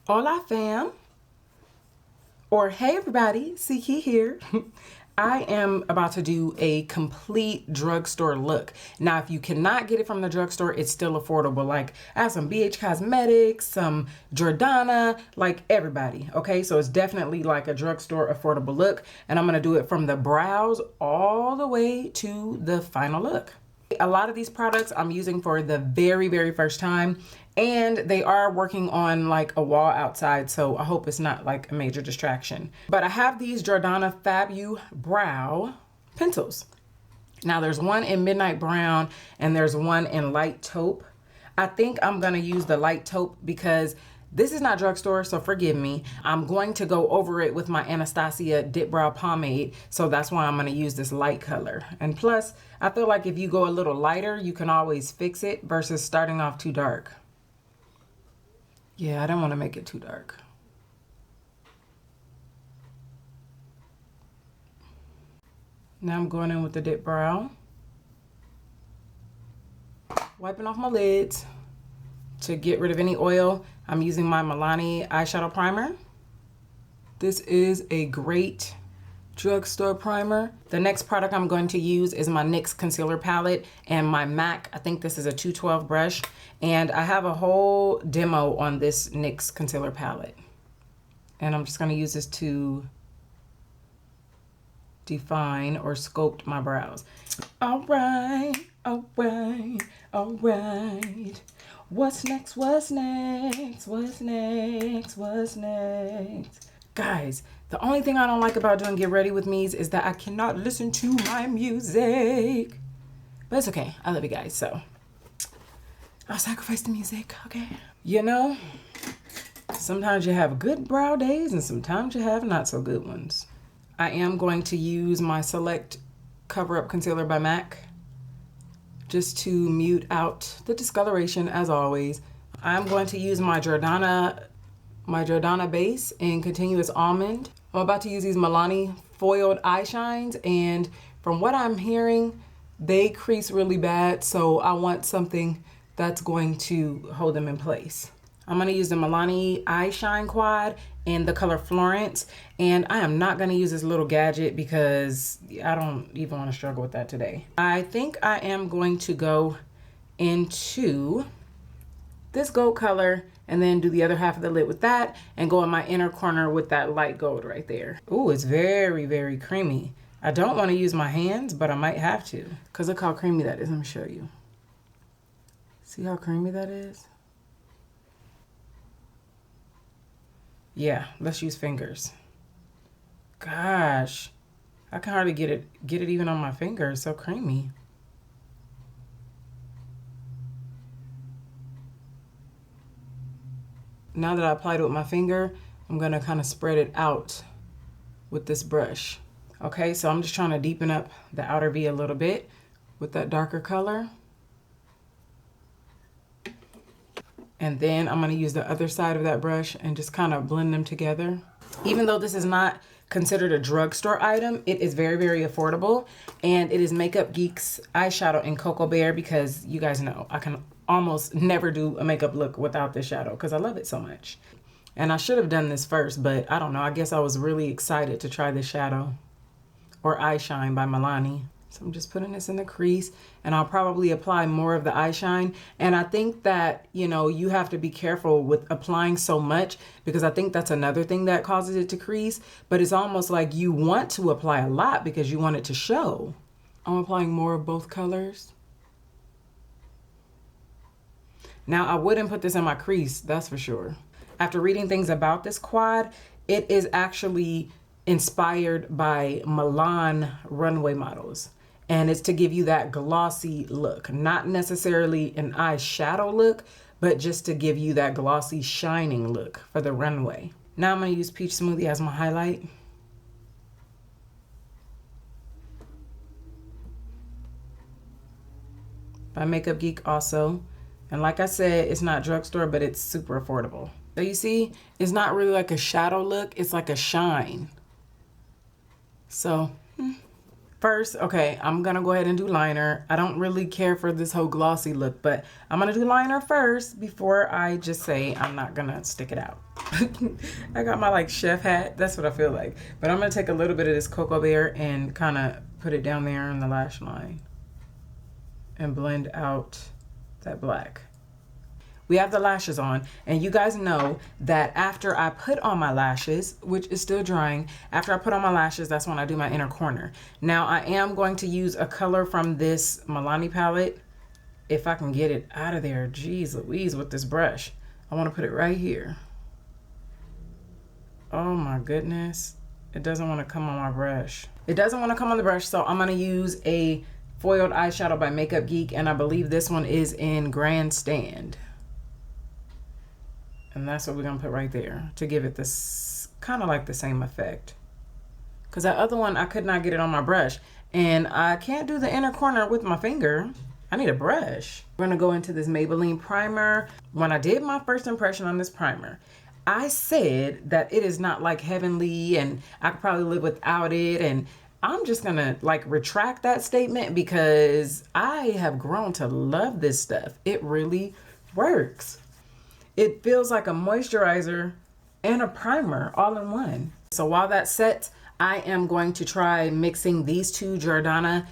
Hola fam, or hey everybody, Siki here. I am about to do a complete drugstore look. Now, if you cannot get it from the drugstore, it's still affordable. Like, I have some BH Cosmetics, some Jordana, like everybody, okay? So it's definitely like a drugstore affordable look. And I'm gonna do it from the brows all the way to the final look. A lot of these products I'm using for the very first time, and they are working on like a wall outside, so I hope it's not like a major distraction. But I have these Jordana Fabu brow pencils. Now there's one in midnight brown and there's one in light taupe. I think I'm gonna use the light taupe because this is not drugstore, so forgive me. I'm going to go over it with my Anastasia Dip Brow Pomade, so that's why I'm gonna use this light color. And plus, I feel like if you go a little lighter, you can always fix it versus starting off too dark. Yeah, I don't wanna make it too dark. Now I'm going in with the dip brow. Wiping off my lids to get rid of any oil. I'm using my Milani eyeshadow primer. This is a great drugstore primer. The next product I'm going to use is my NYX Concealer Palette and my MAC. I think this is a 212 brush. And I have a whole demo on this NYX Concealer Palette. And I'm just gonna use this to define or sculpt my brows. All right, all right, all right. What's next, what's next, what's next, what's next? Guys, the only thing I don't like about doing get ready with me's is that I cannot listen to my music. But it's okay, I love you guys, so I'll sacrifice the music, okay? You know, sometimes you have good brow days and sometimes you have not so good ones. I am going to use my Select Cover Up Concealer by MAC just to mute out the discoloration as always. I'm going to use my Jordana base in Continuous Almond. I'm about to use these Milani foiled eye shines, and from what I'm hearing, they crease really bad, so I want something that's going to hold them in place. I'm gonna use the Milani Eye Shine Quad in the color Florence, and I am not gonna use this little gadget because I don't even wanna struggle with that today. I think I am going to go into this gold color and then do the other half of the lid with that and go in my inner corner with that light gold right there. Ooh, it's very creamy. I don't wanna use my hands, but I might have to, because look how creamy that is. Let me show you. See how creamy that is? Yeah, let's use fingers. Gosh, I can hardly get it even on my finger. It's so creamy. Now that I applied it with my finger, I'm gonna kind of spread it out with this brush. Okay, so I'm just trying to deepen up the outer V a little bit with that darker color. And then I'm gonna use the other side of that brush and just kind of blend them together. Even though this is not considered a drugstore item, it is very affordable. And it is Makeup Geek's eyeshadow in Cocoa Bear, because you guys know I can almost never do a makeup look without this shadow because I love it so much. And I should have done this first, but I don't know. I guess I was really excited to try this shadow, or Eye Shine by Milani. So I'm just putting this in the crease, and I'll probably apply more of the eye shine. And I think that, you know, you have to be careful with applying so much, because I think that's another thing that causes it to crease. But it's almost like you want to apply a lot because you want it to show. I'm applying more of both colors. Now, I wouldn't put this in my crease, that's for sure. After reading things about this quad, it is actually inspired by Milan runway models. And it's to give you that glossy look, not necessarily an eyeshadow look, but just to give you that glossy shining look for the runway. Now I'm gonna use Peach Smoothie as my highlight. By Makeup Geek also. And like I said, it's not drugstore, but it's super affordable. So you see, it's not really like a shadow look, it's like a shine. So, First, okay, I'm gonna go ahead and do liner. I don't really care for this whole glossy look, but I'm gonna do liner first before I just say I'm not gonna stick it out. I got my like chef hat. That's what I feel like. But I'm gonna take a little bit of this Cocoa Bear and kind of put it down there in the lash line and blend out that black. We have the lashes on, and you guys know that after I put on my lashes, which is still drying, after I put on my lashes, that's when I do my inner corner. Now I am going to use a color from this Milani palette, if I can get it out of there. Jeez Louise, with this brush. I want to put it right here. Oh my goodness. It doesn't want to come on my brush. It doesn't want to come on the brush, so I'm going to use a foiled eyeshadow by Makeup Geek, and I believe this one is in Grandstand. And that's what we're gonna put right there to give it this kind of like the same effect. Because that other one, I could not get it on my brush. And I can't do the inner corner with my finger. I need a brush. We're gonna go into this Maybelline Primer. When I did my first impression on this primer, I said that it is not like heavenly and I could probably live without it. And I'm just gonna like retract that statement because I have grown to love this stuff. It really works. It feels like a moisturizer and a primer all in one. So while that sets, I am going to try mixing these two Jordana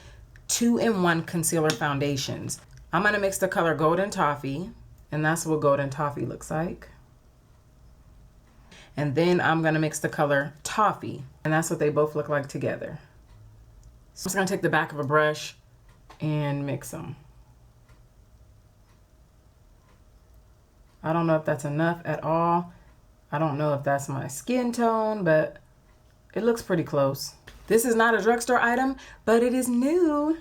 2-in-1 concealer foundations. I'm gonna mix the color Golden Toffee, and that's what Golden Toffee looks like. And then I'm gonna mix the color Toffee, and that's what they both look like together. So I'm just gonna take the back of a brush and mix them. I don't know if that's enough at all. I don't know if that's my skin tone, but it looks pretty close. This is not a drugstore item, but it is new.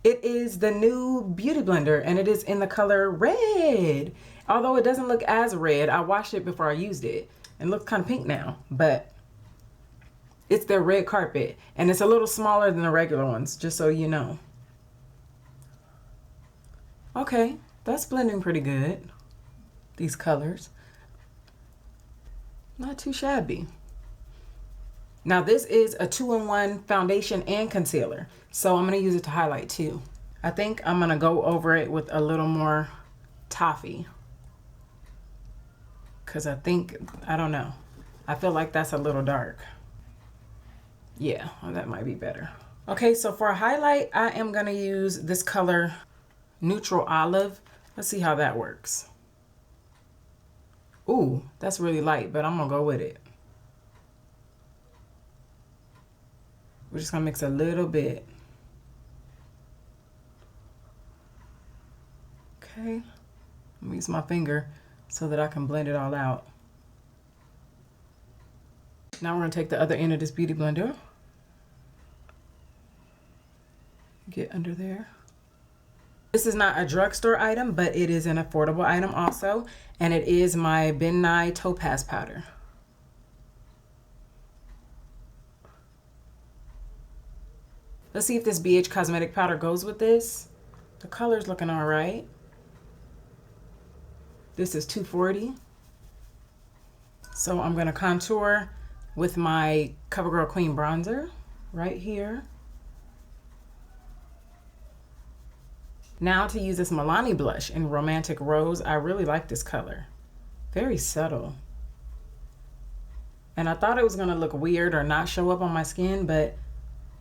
It is the new Beauty Blender, and it is in the color red. Although it doesn't look as red, I washed it before I used it. And it looks kind of pink now, but it's their red carpet, and it's a little smaller than the regular ones, just so you know. Okay. That's blending pretty good. These colors. Not too shabby. Now this is a 2-in-1 foundation and concealer. So I'm gonna use it to highlight too. I think I'm gonna go over it with a little more toffee. Cause I don't know. I feel like that's a little dark. Yeah, well, that might be better. Okay, so for a highlight, I am gonna use this color Neutral Olive. Let's see how that works. Ooh, that's really light, but I'm gonna go with it. We're just gonna mix a little bit. Okay, I'm gonna use my finger so that I can blend it all out. Now we're gonna take the other end of this Beauty Blender. Get under there. This is not a drugstore item, but it is an affordable item also, and it is my Nye Topaz Powder. Let's see if this BH Cosmetic Powder goes with this. The color's looking all right. This is $2.40. So I'm gonna contour with my CoverGirl Queen bronzer right here. Now to use this Milani blush in Romantic Rose. I really like this color. Very subtle. And I thought it was gonna look weird or not show up on my skin, but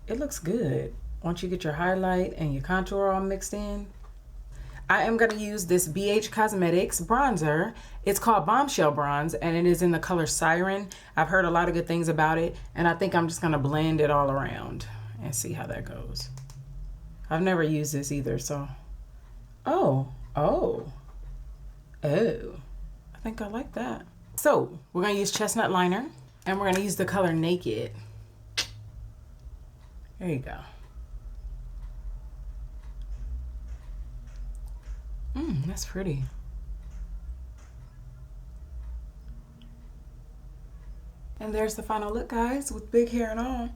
it looks good. Once you get your highlight and your contour all mixed in. I am gonna use this BH Cosmetics bronzer. It's called Bombshell Bronze, and it is in the color Siren. I've heard a lot of good things about it, and I think I'm just gonna blend it all around and see how that goes. I've never used this either, so. Oh. I think I like that. So we're gonna use Chestnut Liner, and we're gonna use the color Naked. There you go. That's pretty. And there's the final look, guys, with big hair and all.